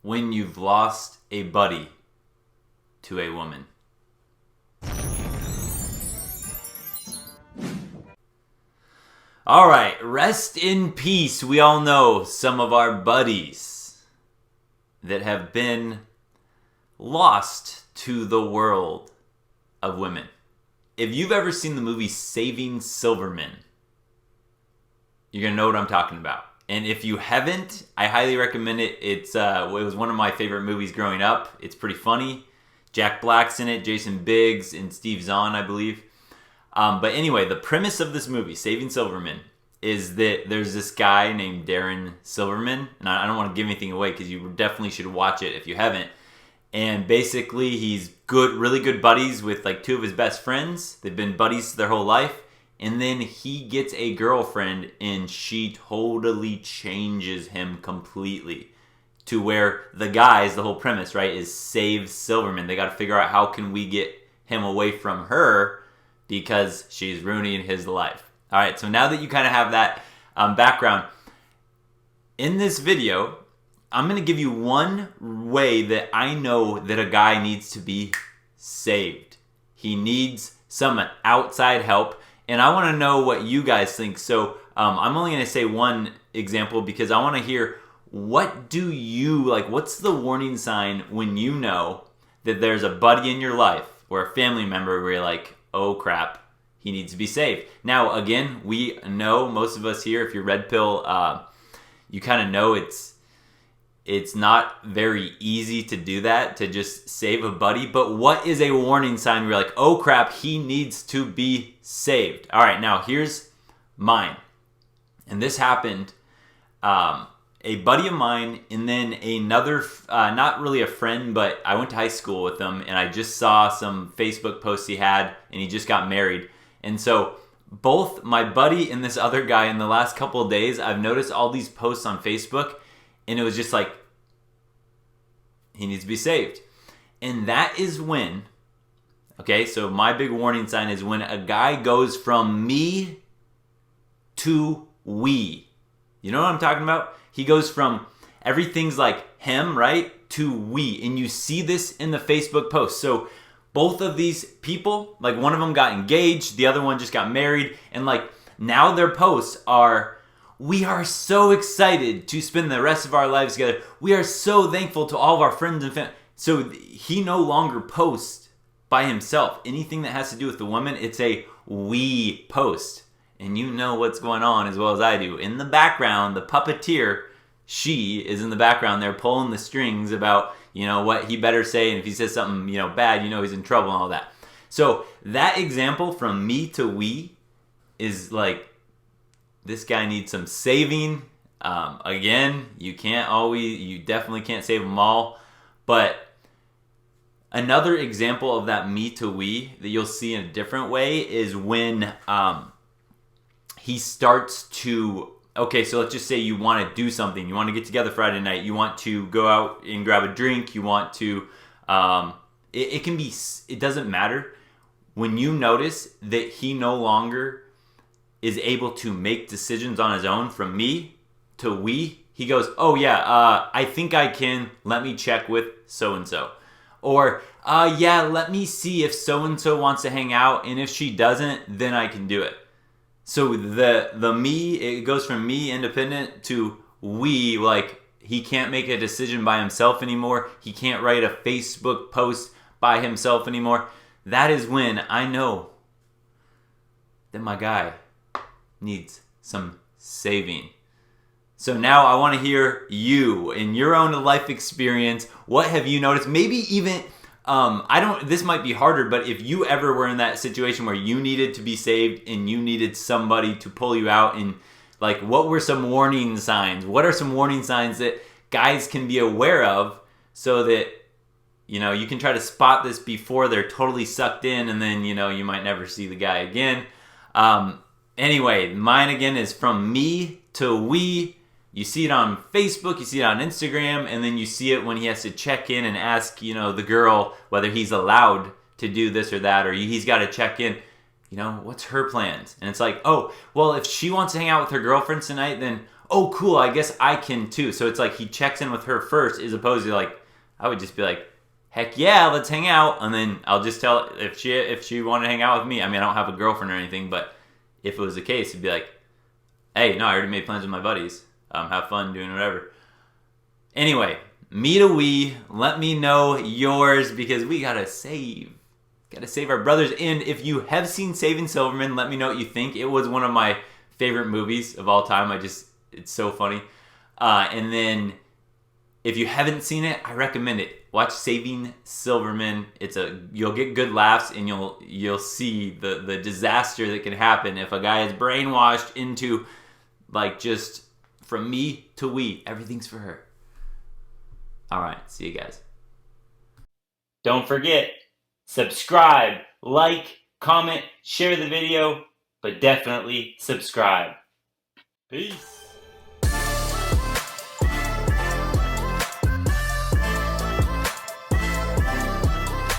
when you've lost a buddy to a woman. All right, rest in peace. We all know some of our buddies that have been lost to the world of women. If you've ever seen the movie Saving Silverman, you're going to know what I'm talking about. And if you haven't, I highly recommend it. It was one of my favorite movies growing up. It's pretty funny. Jack Black's in it, Jason Biggs, and Steve Zahn, I believe. But anyway, the premise of this movie, Saving Silverman, is that there's this guy named Darren Silverman. And I don't want to give anything away because you definitely should watch it if you haven't. And basically, he's really good buddies with like two of his best friends. They've been buddies their whole life. And then he gets a girlfriend and she totally changes him completely. To where the guys, the whole premise, right, is save Silverman. They got to figure out how can we get him away from her because she's ruining his life. All right, so now that you kind of have that background, in this video, I'm going to give you one way that I know that a guy needs to be saved. He needs some outside help, and I want to know what you guys think. So I'm only going to say one example because I want to hear what do you, like what's the warning sign when you know that there's a buddy in your life or a family member where you're like, oh crap, he needs to be saved. Now, again, we know, most of us here, if you're red pill, you kind of know it's not very easy to do that, to just save a buddy. But what is a warning sign where you're like, oh crap, he needs to be saved? All right, now here's mine. And this happened, a buddy of mine and then another, not really a friend, but I went to high school with him and I just saw some Facebook posts he had and he just got married. And so both my buddy and this other guy in the last couple of days, I've noticed all these posts on Facebook and it was just like, he needs to be saved. And that is when, okay, so my big warning sign is when a guy goes from me to we. You know what I'm talking about? He goes from everything's like him, right, to we. And you see this in the Facebook post. So both of these people, like one of them got engaged, the other one just got married. And like now their posts are, we are so excited to spend the rest of our lives together. We are so thankful to all of our friends and family. So he no longer posts by himself. Anything that has to do with the woman, it's a we post. And you know what's going on as well as I do. In the background, the puppeteer, she is in the background there pulling the strings about, you know, what he better say. And if he says something, you know, bad, you know he's in trouble and all that. So that example from me to we is like, this guy needs some saving. Again, you definitely can't save them all. But another example of that me to we that you'll see in a different way is when he starts to, okay, so let's just say you want to do something. You want to get together Friday night. You want to go out and grab a drink. You want to, it doesn't matter. When you notice that he no longer is able to make decisions on his own from me to we, he goes, oh yeah, I think I can, let me check with so-and-so. Or, yeah, let me see if so-and-so wants to hang out, and if she doesn't, then I can do it. So the me, it goes from me independent to we, like he can't make a decision by himself anymore. He can't write a Facebook post by himself anymore. That is when I know that my guy needs some saving. So now I want to hear you in your own life experience. What have you noticed? Maybe even this might be harder, but if you ever were in that situation where you needed to be saved and you needed somebody to pull you out, and like, what were some warning signs? What are some warning signs that guys can be aware of so that, you know, you can try to spot this before they're totally sucked in and then, you know, you might never see the guy again. Anyway, mine again is from me to we. You see it on Facebook, you see it on Instagram, and then you see it when he has to check in and ask, you know, the girl whether he's allowed to do this or that, or he's got to check in, you know, what's her plans? And it's like, oh, well, if she wants to hang out with her girlfriends tonight, then oh cool, I guess I can too. So it's like he checks in with her first, as opposed to like, I would just be like, heck yeah, let's hang out, and then I'll just tell if she wanted to hang out with me. I mean, I don't have a girlfriend or anything, but if it was the case, it'd be like, hey, no, I already made plans with my buddies. Have fun doing whatever. Anyway, me to we. Let me know yours, because we gotta save our brothers. And if you have seen Saving Silverman, let me know what you think. It was one of my favorite movies of all time. It's so funny. And then if you haven't seen it, I recommend it. Watch Saving Silverman. You'll get good laughs, and you'll see the disaster that can happen if a guy is brainwashed into, like, just from me to we, everything's for her. All right, see you guys. Don't forget, subscribe, like, comment, share the video, but definitely subscribe. Peace.